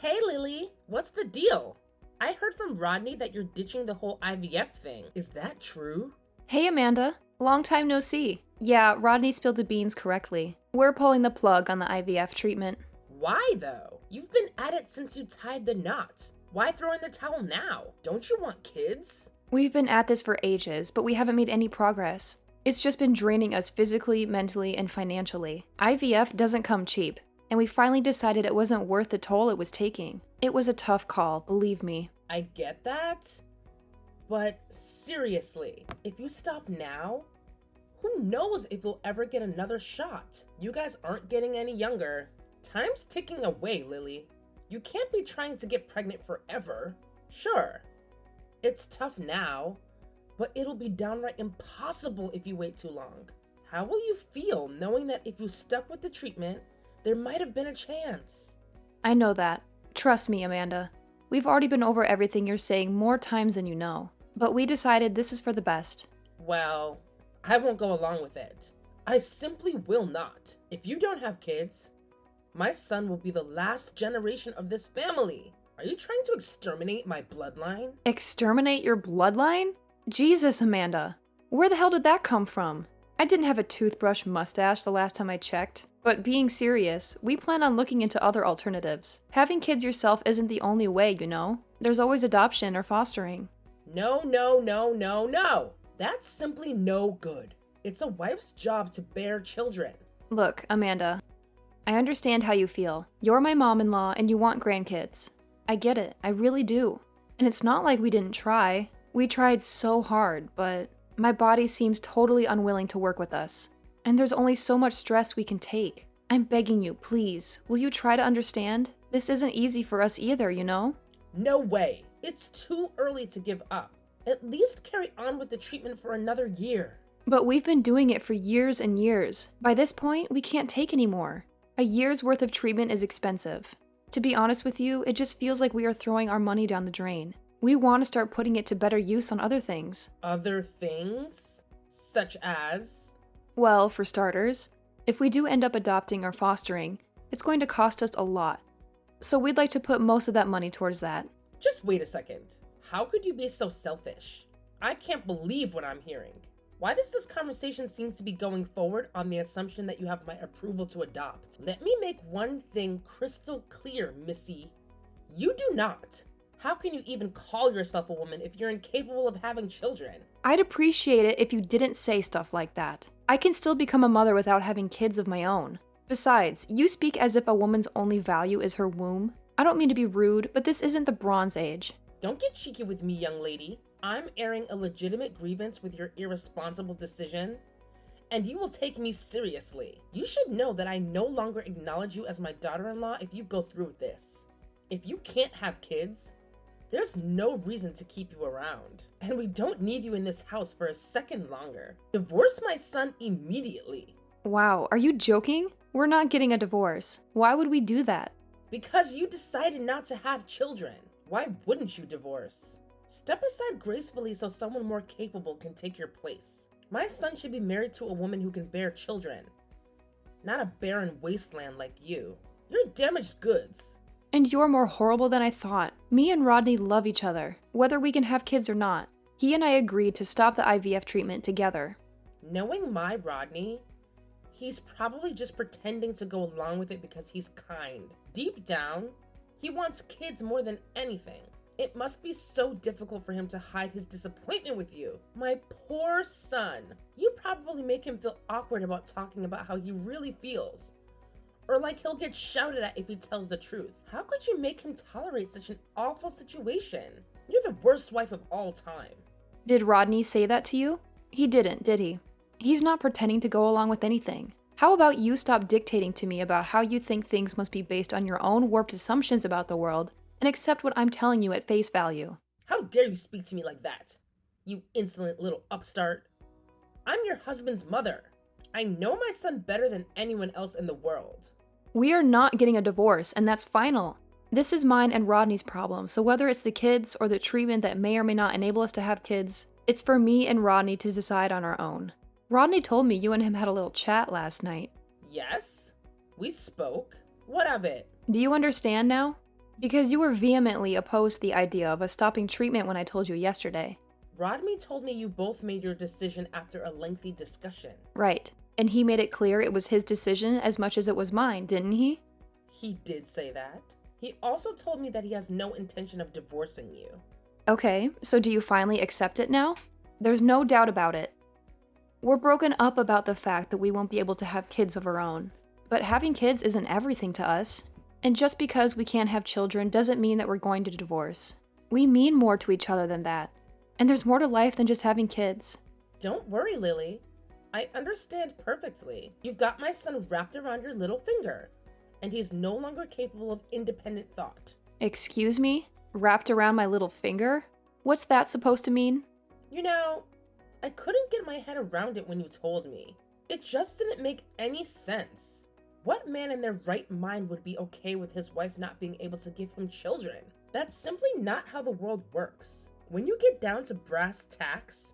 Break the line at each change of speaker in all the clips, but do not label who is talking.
Hey Lily, what's the deal? I heard from Rodney that you're ditching the whole IVF thing. Is that true?
Hey Amanda, long time no see. Yeah, Rodney spilled the beans correctly. We're pulling the plug on the IVF treatment.
Why though? You've been at it since you tied the knot. Why throw in the towel now? Don't you want kids?
We've been at this for ages, but we haven't made any progress. It's just been draining us physically, mentally, and financially. IVF doesn't come cheap, and we finally decided it wasn't worth the toll it was taking. It was a tough call, believe me.
I get that, but seriously, if you stop now, who knows if you'll ever get another shot? You guys aren't getting any younger. Time's ticking away, Lily. You can't be trying to get pregnant forever. Sure, it's tough now, but it'll be downright impossible if you wait too long. How will you feel knowing that if you stuck with the treatment, there might have been a chance?
I know that. Trust me, Amanda. We've already been over everything you're saying more times than you know. But we decided this is for the best.
Well, I won't go along with it. I simply will not. If you don't have kids, my son will be the last generation of this family. Are you trying to exterminate my bloodline?
Exterminate your bloodline? Jesus, Amanda. Where the hell did that come from? I didn't have a toothbrush mustache the last time I checked. But being serious, we plan on looking into other alternatives. Having kids yourself isn't the only way, you know? There's always adoption or fostering.
No, no, no, no, no! That's simply no good. It's a wife's job to bear children.
Look, Amanda, I understand how you feel. You're my mom-in-law and you want grandkids. I get it, I really do. And it's not like we didn't try. We tried so hard, but my body seems totally unwilling to work with us. And there's only so much stress we can take. I'm begging you, please, will you try to understand? This isn't easy for us either, you know?
No way. It's too early to give up. At least carry on with the treatment for another year.
But we've been doing it for years and years. By this point, we can't take anymore. A year's worth of treatment is expensive. To be honest with you, it just feels like we are throwing our money down the drain. We want to start putting it to better use on other things.
Other things? Such as?
Well, for starters, if we do end up adopting or fostering, it's going to cost us a lot. So we'd like to put most of that money towards that.
Just wait a second. How could you be so selfish? I can't believe what I'm hearing. Why does this conversation seem to be going forward on the assumption that you have my approval to adopt? Let me make one thing crystal clear, Missy. You do not. How can you even call yourself a woman if you're incapable of having children?
I'd appreciate it if you didn't say stuff like that. I can still become a mother without having kids of my own. Besides, you speak as if a woman's only value is her womb. I don't mean to be rude, but this isn't the Bronze Age.
Don't get cheeky with me, young lady. I'm airing a legitimate grievance with your irresponsible decision, and you will take me seriously. You should know that I no longer acknowledge you as my daughter-in-law if you go through with this. If you can't have kids, there's no reason to keep you around. And we don't need you in this house for a second longer. Divorce my son immediately.
Wow, are you joking? We're not getting a divorce. Why would we do that?
Because you decided not to have children. Why wouldn't you divorce? Step aside gracefully so someone more capable can take your place. My son should be married to a woman who can bear children, not a barren wasteland like you. You're damaged goods.
And you're more horrible than I thought. Me and Rodney love each other, whether we can have kids or not. He and I agreed to stop the IVF treatment together.
Knowing my Rodney, he's probably just pretending to go along with it because he's kind. Deep down, he wants kids more than anything. It must be so difficult for him to hide his disappointment with you. My poor son. You probably make him feel awkward about talking about how he really feels. Or like he'll get shouted at if he tells the truth. How could you make him tolerate such an awful situation? You're the worst wife of all time.
Did Rodney say that to you? He didn't, did he? He's not pretending to go along with anything. How about you stop dictating to me about how you think things must be based on your own warped assumptions about the world and accept what I'm telling you at face value?
How dare you speak to me like that, you insolent little upstart? I'm your husband's mother. I know my son better than anyone else in the world.
We are not getting a divorce, and that's final. This is mine and Rodney's problem, so whether it's the kids or the treatment that may or may not enable us to have kids, it's for me and Rodney to decide on our own. Rodney told me you and him had a little chat last night.
Yes, we spoke. What of it?
Do you understand now? Because you were vehemently opposed to the idea of us stopping treatment when I told you yesterday.
Rodney told me you both made your decision after a lengthy discussion.
Right. And he made it clear it was his decision as much as it was mine, didn't he?
He did say that. He also told me that he has no intention of divorcing you.
Okay, so do you finally accept it now? There's no doubt about it. We're broken up about the fact that we won't be able to have kids of our own. But having kids isn't everything to us. And just because we can't have children doesn't mean that we're going to divorce. We mean more to each other than that. And there's more to life than just having kids.
Don't worry, Lily. I understand perfectly. You've got my son wrapped around your little finger, and he's no longer capable of independent thought.
Excuse me? Wrapped around my little finger? What's that supposed to mean?
You know, I couldn't get my head around it when you told me. It just didn't make any sense. What man in their right mind would be okay with his wife not being able to give him children? That's simply not how the world works. When you get down to brass tacks,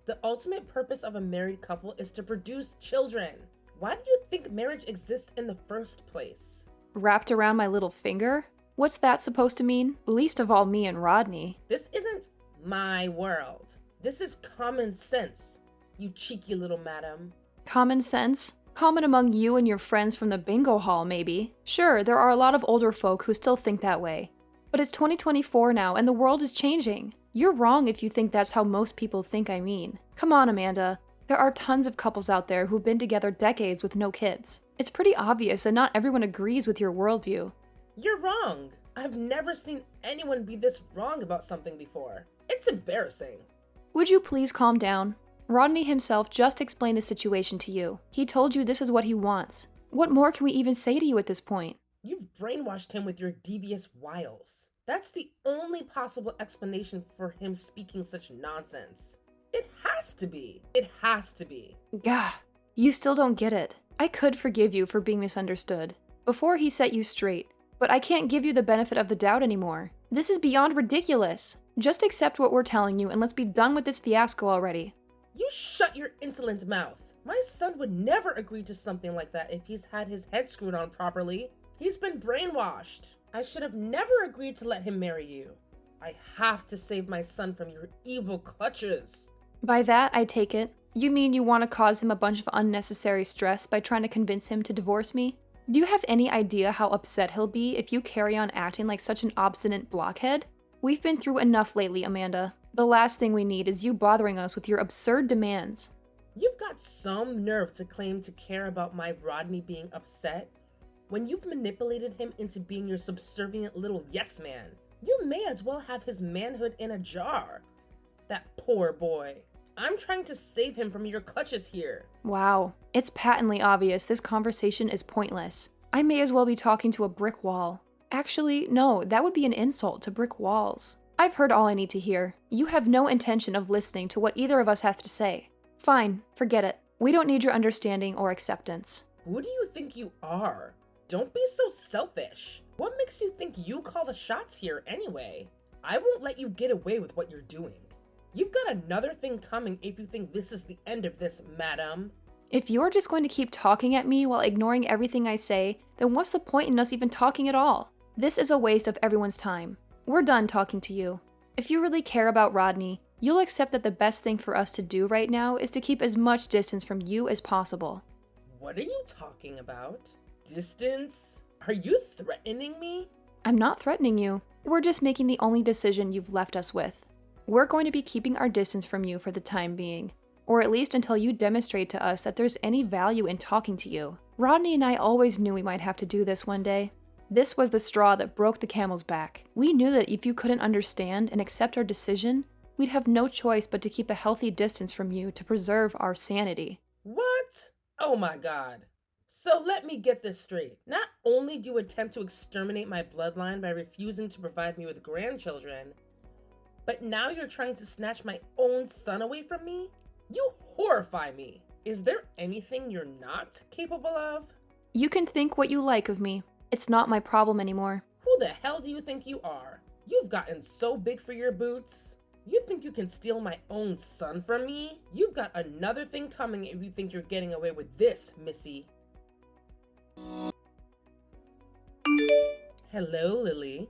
the ultimate purpose of a married couple is to produce children. Why do you think marriage exists in the first place?
Wrapped around my little finger? What's that supposed to mean? Least of all me and Rodney.
This isn't my world. This is common sense, you cheeky little madam.
Common sense? Common among you and your friends from the bingo hall, maybe. Sure, there are a lot of older folk who still think that way. But it's 2024 now, and the world is changing. You're wrong if you think that's how most people think I mean. Come on, Amanda. There are tons of couples out there who've been together decades with no kids. It's pretty obvious that not everyone agrees with your worldview.
You're wrong. I've never seen anyone be this wrong about something before. It's embarrassing.
Would you please calm down? Rodney himself just explained the situation to you. He told you this is what he wants. What more can we even say to you at this point?
You've brainwashed him with your devious wiles. That's the only possible explanation for him speaking such nonsense. It has to be. It has to be.
Gah, you still don't get it. I could forgive you for being misunderstood before he set you straight, but I can't give you the benefit of the doubt anymore. This is beyond ridiculous. Just accept what we're telling you and let's be done with this fiasco already.
You shut your insolent mouth. My son would never agree to something like that if he's had his head screwed on properly. He's been brainwashed. I should have never agreed to let him marry you. I have to save my son from your evil clutches.
By that, I take it, you mean you want to cause him a bunch of unnecessary stress by trying to convince him to divorce me? Do you have any idea how upset he'll be if you carry on acting like such an obstinate blockhead? We've been through enough lately, Amanda. The last thing we need is you bothering us with your absurd demands.
You've got some nerve to claim to care about my Rodney being upset when you've manipulated him into being your subservient little yes man. You may as well have his manhood in a jar. That poor boy. I'm trying to save him from your clutches here.
Wow, it's patently obvious this conversation is pointless. I may as well be talking to a brick wall. Actually, no, that would be an insult to brick walls. I've heard all I need to hear. You have no intention of listening to what either of us have to say. Fine, forget it. We don't need your understanding or acceptance.
Who do you think you are? Don't be so selfish. What makes you think you call the shots here anyway? I won't let you get away with what you're doing. You've got another thing coming if you think this is the end of this, madam.
If you're just going to keep talking at me while ignoring everything I say, then what's the point in us even talking at all? This is a waste of everyone's time. We're done talking to you. If you really care about Rodney, you'll accept that the best thing for us to do right now is to keep as much distance from you as possible.
What are you talking about? Distance? Are you threatening me?
I'm not threatening you. We're just making the only decision you've left us with. We're going to be keeping our distance from you for the time being, or at least until you demonstrate to us that there's any value in talking to you. Rodney and I always knew we might have to do this one day. This was the straw that broke the camel's back. We knew that if you couldn't understand and accept our decision, we'd have no choice but to keep a healthy distance from you to preserve our sanity.
What? Oh my God. So let me get this straight. Not only do you attempt to exterminate my bloodline by refusing to provide me with grandchildren, but now you're trying to snatch my own son away from me? You horrify me. Is there anything you're not capable of?
You can think what you like of me. It's not my problem anymore.
Who the hell do you think you are? You've gotten so big for your boots. You think you can steal my own son from me? You've got another thing coming if you think you're getting away with this, Missy. Hello, Lily.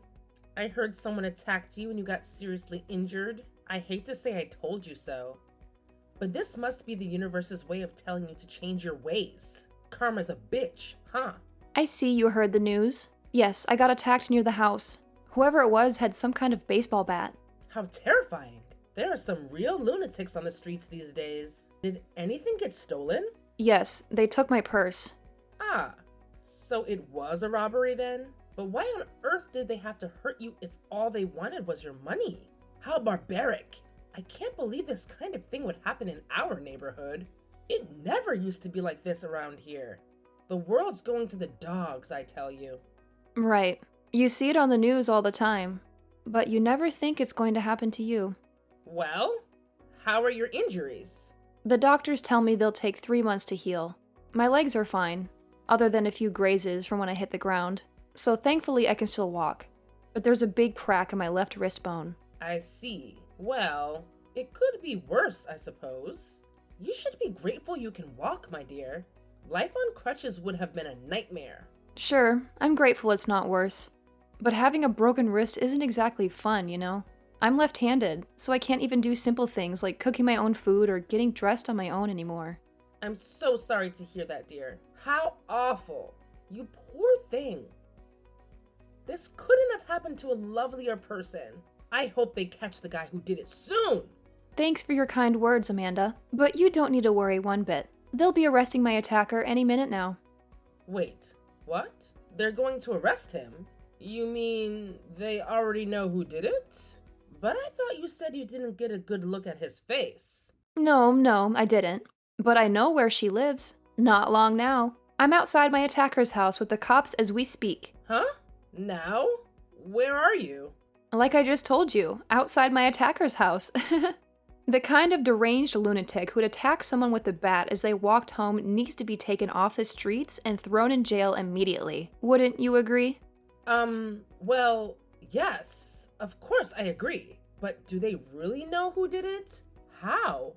I heard someone attacked you and you got seriously injured. I hate to say I told you so, but this must be the universe's way of telling you to change your ways. Karma's a bitch, huh?
I see you heard the news. Yes, I got attacked near the house. Whoever it was had some kind of baseball bat.
How terrifying. There are some real lunatics on the streets these days. Did anything get stolen?
Yes, they took my purse.
Ah, so it was a robbery then? But why on earth did they have to hurt you if all they wanted was your money? How barbaric. I can't believe this kind of thing would happen in our neighborhood. It never used to be like this around here. The world's going to the dogs, I tell you.
Right. You see it on the news all the time, but you never think it's going to happen to you.
Well, how are your injuries?
The doctors tell me they'll take 3 months to heal. My legs are fine, other than a few grazes from when I hit the ground. So thankfully I can still walk. But there's a big crack in my left wrist bone.
I see. Well, it could be worse, I suppose. You should be grateful you can walk, my dear. Life on crutches would have been a nightmare.
Sure, I'm grateful it's not worse. But having a broken wrist isn't exactly fun, you know? I'm left-handed, so I can't even do simple things like cooking my own food or getting dressed on my own anymore.
I'm so sorry to hear that, dear. How awful. You poor thing. This couldn't have happened to a lovelier person. I hope they catch the guy who did it soon.
Thanks for your kind words, Amanda. But you don't need to worry one bit. They'll be arresting my attacker any minute now.
Wait, what? They're going to arrest him? You mean they already know who did it? But I thought you said you didn't get a good look at his face.
No, I didn't. But I know where she lives. Not long now. I'm outside my attacker's house with the cops as we speak.
Huh? Now? Where are you?
Like I just told you, outside my attacker's house. The kind of deranged lunatic who'd attack someone with a bat as they walked home needs to be taken off the streets and thrown in jail immediately. Wouldn't you agree?
Well, yes. Of course I agree. But do they really know who did it? How?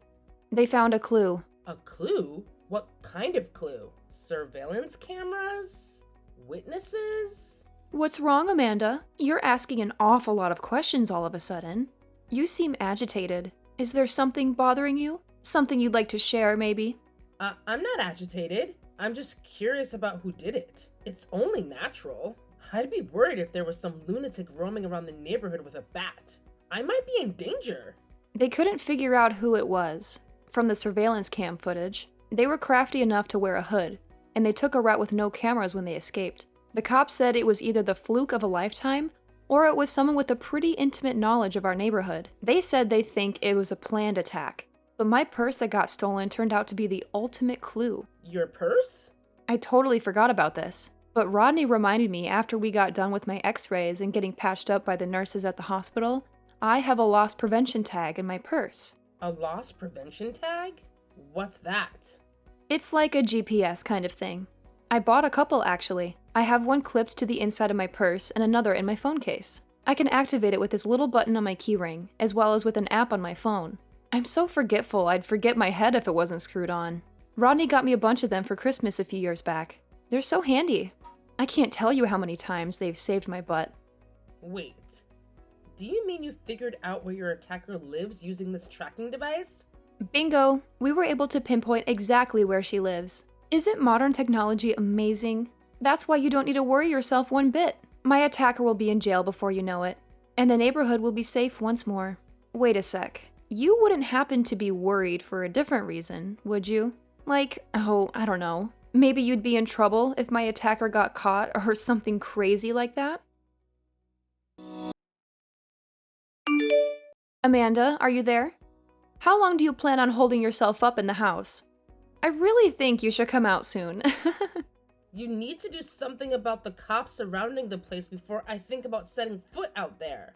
They found a clue.
A clue? What kind of clue? Surveillance cameras? Witnesses?
What's wrong, Amanda? You're asking an awful lot of questions all of a sudden. You seem agitated. Is there something bothering you? Something you'd like to share, maybe?
I'm not agitated. I'm just curious about who did it. It's only natural. I'd be worried if there was some lunatic roaming around the neighborhood with a bat. I might be in danger.
They couldn't figure out who it was. From the surveillance cam footage, they were crafty enough to wear a hood, and they took a route with no cameras when they escaped. The cops said it was either the fluke of a lifetime, or it was someone with a pretty intimate knowledge of our neighborhood. They said they think it was a planned attack, but my purse that got stolen turned out to be the ultimate clue.
Your purse?
I totally forgot about this, but Rodney reminded me after we got done with my x-rays and getting patched up by the nurses at the hospital, I have a loss prevention tag in my purse.
A loss prevention tag? What's that?
It's like a GPS kind of thing. I bought a couple, actually. I have one clipped to the inside of my purse and another in my phone case. I can activate it with this little button on my keyring, as well as with an app on my phone. I'm so forgetful I'd forget my head if it wasn't screwed on. Rodney got me a bunch of them for Christmas a few years back. They're so handy. I can't tell you how many times they've saved my butt.
Wait, do you mean you figured out where your attacker lives using this tracking device?
Bingo! We were able to pinpoint exactly where she lives. Isn't modern technology amazing? That's why you don't need to worry yourself one bit. My attacker will be in jail before you know it, and the neighborhood will be safe once more. Wait a sec. You wouldn't happen to be worried for a different reason, would you? Like, oh, I don't know. Maybe you'd be in trouble if my attacker got caught or something crazy like that? Amanda, are you there? How long do you plan on holding yourself up in the house? I really think you should come out soon.
You need to do something about the cops surrounding the place before I think about setting foot out there.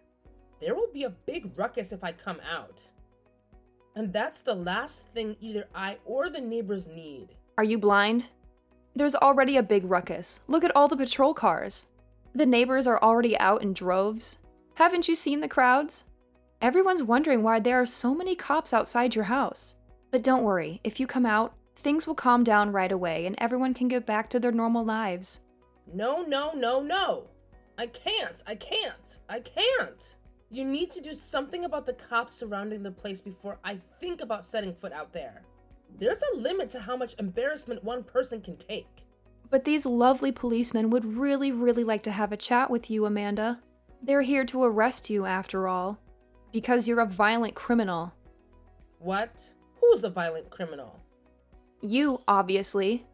There will be a big ruckus if I come out. And that's the last thing either I or the neighbors need.
Are you blind? There's already a big ruckus. Look at all the patrol cars. The neighbors are already out in droves. Haven't you seen the crowds? Everyone's wondering why there are so many cops outside your house. But don't worry, if you come out, things will calm down right away and everyone can get back to their normal lives.
No. I can't. You need to do something about the cops surrounding the place before I think about setting foot out there. There's a limit to how much embarrassment one person can take.
But these lovely policemen would really, really like to have a chat with you, Amanda. They're here to arrest you, after all. Because you're a violent criminal.
What? Who's a violent criminal?
You, obviously.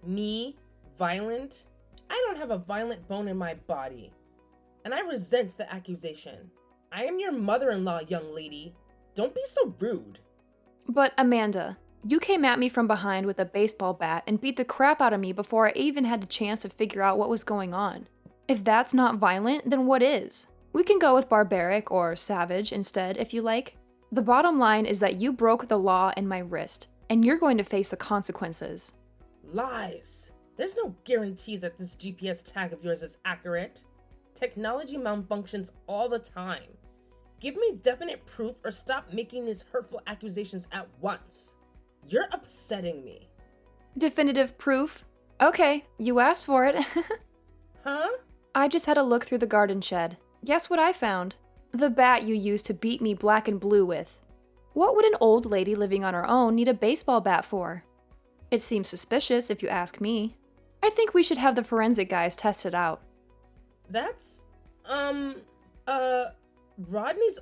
Me? Violent? I don't have a violent bone in my body. And I resent the accusation. I am your mother-in-law, young lady. Don't be so rude.
But Amanda, you came at me from behind with a baseball bat and beat the crap out of me before I even had a chance to figure out what was going on. If that's not violent, then what is? We can go with barbaric or savage instead, if you like. The bottom line is that you broke the law in my wrist, and you're going to face the consequences.
Lies. There's no guarantee that this GPS tag of yours is accurate. Technology malfunctions all the time. Give me definite proof or stop making these hurtful accusations at once. You're upsetting me.
Definitive proof? Okay, you asked for it.
Huh?
I just had a look through the garden shed. Guess what I found? The bat you used to beat me black and blue with. What would an old lady living on her own need a baseball bat for? It seems suspicious if you ask me. I think we should have the forensic guys test it out.
That's, Rodney's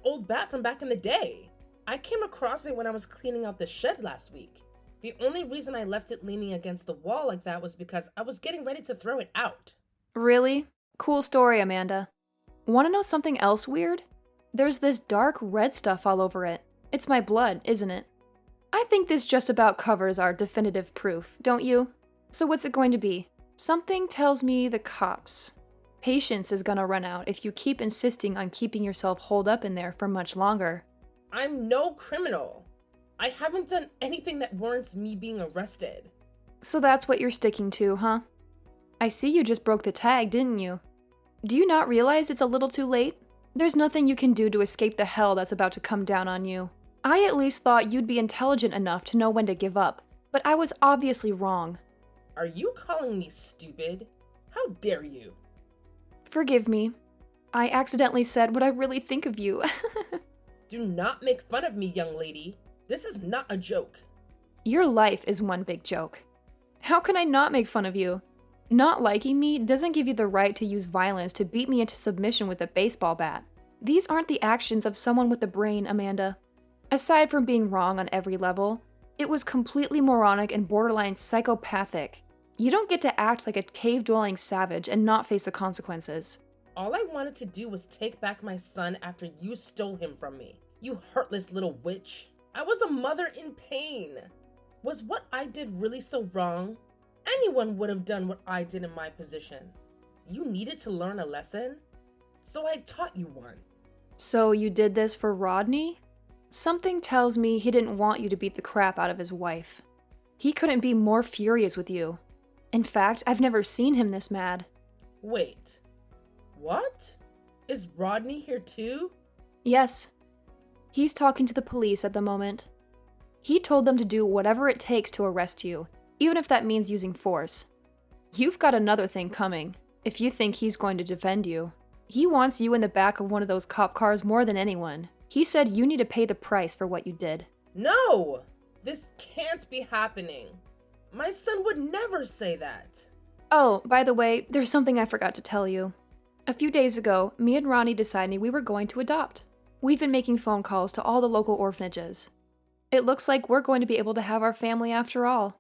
old bat from back in the day. I came across it when I was cleaning out the shed last week. The only reason I left it leaning against the wall like that was because I was getting ready to throw it out.
Really? Cool story, Amanda. Want to know something else weird? There's this dark red stuff all over it. It's my blood, isn't it? I think this just about covers our definitive proof, don't you? So what's it going to be? Something tells me the cops. Patience is gonna run out if you keep insisting on keeping yourself holed up in there for much longer.
I'm no criminal. I haven't done anything that warrants me being arrested.
So that's what you're sticking to, huh? I see you just broke the tag, didn't you? Do you not realize it's a little too late? There's nothing you can do to escape the hell that's about to come down on you. I at least thought you'd be intelligent enough to know when to give up, but I was obviously wrong.
Are you calling me stupid? How dare you?
Forgive me. I accidentally said what I really think of you.
Do not make fun of me, young lady. This is not a joke.
Your life is one big joke. How can I not make fun of you? Not liking me doesn't give you the right to use violence to beat me into submission with a baseball bat. These aren't the actions of someone with a brain, Amanda. Aside from being wrong on every level, it was completely moronic and borderline psychopathic. You don't get to act like a cave-dwelling savage and not face the consequences.
All I wanted to do was take back my son after you stole him from me. You heartless little witch. I was a mother in pain. Was what I did really so wrong? Anyone would have done what I did in my position. You needed to learn a lesson, so I taught you one.
So you did this for Rodney? Something tells me he didn't want you to beat the crap out of his wife. He couldn't be more furious with you. In fact, I've never seen him this mad.
Wait, what? Is Rodney here too?
Yes. He's talking to the police at the moment. He told them to do whatever it takes to arrest you, even if that means using force. You've got another thing coming, if you think he's going to defend you. He wants you in the back of one of those cop cars more than anyone. He said you need to pay the price for what you did.
No! This can't be happening. My son would never say that.
Oh, by the way, there's something I forgot to tell you. A few days ago, me and Ronnie decided we were going to adopt. We've been making phone calls to all the local orphanages. It looks like we're going to be able to have our family after all.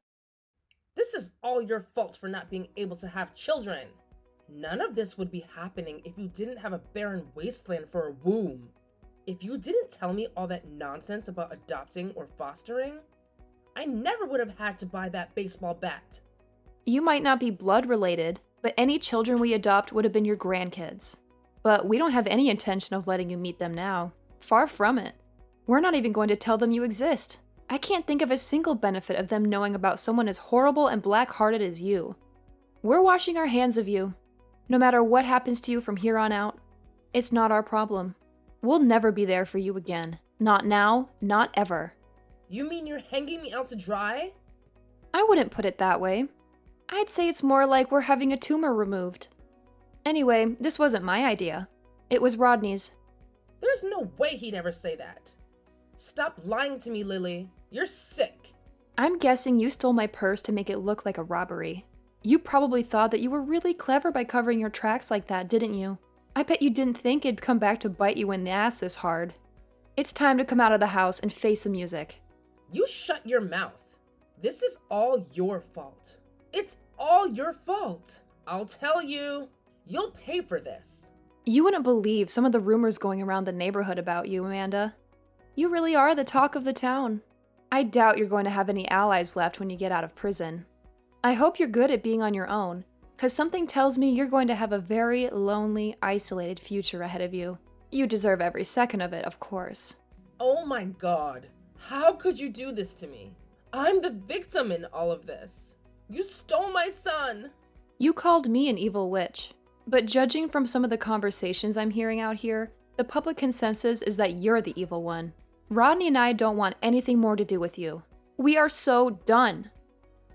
This is all your fault for not being able to have children. None of this would be happening if you didn't have a barren wasteland for a womb. If you didn't tell me all that nonsense about adopting or fostering, I never would have had to buy that baseball bat.
You might not be blood related, but any children we adopt would have been your grandkids. But we don't have any intention of letting you meet them now. Far from it. We're not even going to tell them you exist. I can't think of a single benefit of them knowing about someone as horrible and black-hearted as you. We're washing our hands of you. No matter what happens to you from here on out, it's not our problem. We'll never be there for you again. Not now, not ever.
You mean you're hanging me out to dry?
I wouldn't put it that way. I'd say it's more like we're having a tumor removed. Anyway, this wasn't my idea. It was Rodney's.
There's no way he'd ever say that. Stop lying to me, Lily. You're sick.
I'm guessing you stole my purse to make it look like a robbery. You probably thought that you were really clever by covering your tracks like that, didn't you? I bet you didn't think it'd come back to bite you in the ass this hard. It's time to come out of the house and face the music.
You shut your mouth. This is all your fault. It's all your fault. I'll tell you, you'll pay for this.
You wouldn't believe some of the rumors going around the neighborhood about you, Amanda. You really are the talk of the town. I doubt you're going to have any allies left when you get out of prison. I hope you're good at being on your own, because something tells me you're going to have a very lonely, isolated future ahead of you. You deserve every second of it, of course.
Oh my God. How could you do this to me? I'm the victim in all of this. You stole my son.
You called me an evil witch, but judging from some of the conversations I'm hearing out here, the public consensus is that you're the evil one. Rodney and I don't want anything more to do with you. We are so done.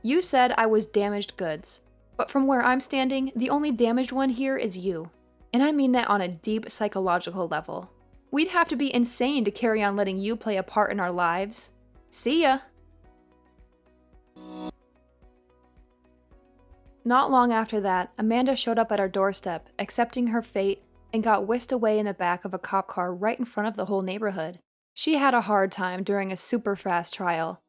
You said I was damaged goods, but from where I'm standing, the only damaged one here is you. And I mean that on a deep psychological level. We'd have to be insane to carry on letting you play a part in our lives. See ya! Not long after that, Amanda showed up at our doorstep, accepting her fate, and got whisked away in the back of a cop car right in front of the whole neighborhood. She had a hard time during a super fast trial.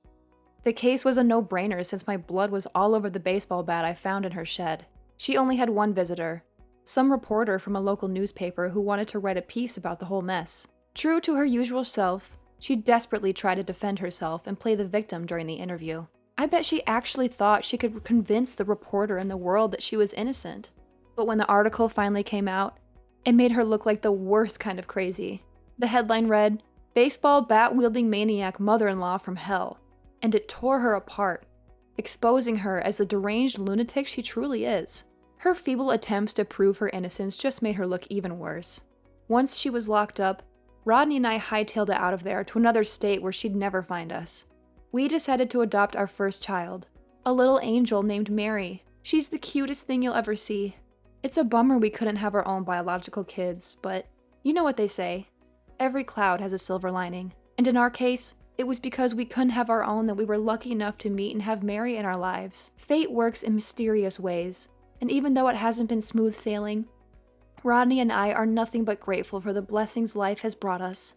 The case was a no-brainer since my blood was all over the baseball bat I found in her shed. She only had one visitor, some reporter from a local newspaper who wanted to write a piece about the whole mess. True to her usual self, she desperately tried to defend herself and play the victim during the interview. I bet she actually thought she could convince the reporter and the world that she was innocent. But when the article finally came out, it made her look like the worst kind of crazy. The headline read, "Baseball bat-wielding maniac mother-in-law from hell," and it tore her apart, exposing her as the deranged lunatic she truly is. Her feeble attempts to prove her innocence just made her look even worse. Once she was locked up, Rodney and I hightailed it out of there to another state where she'd never find us. We decided to adopt our first child, a little angel named Mary. She's the cutest thing you'll ever see. It's a bummer we couldn't have our own biological kids, but you know what they say. Every cloud has a silver lining, and in our case, it was because we couldn't have our own that we were lucky enough to meet and have Mary in our lives. Fate works in mysterious ways, and even though it hasn't been smooth sailing, Rodney and I are nothing but grateful for the blessings life has brought us.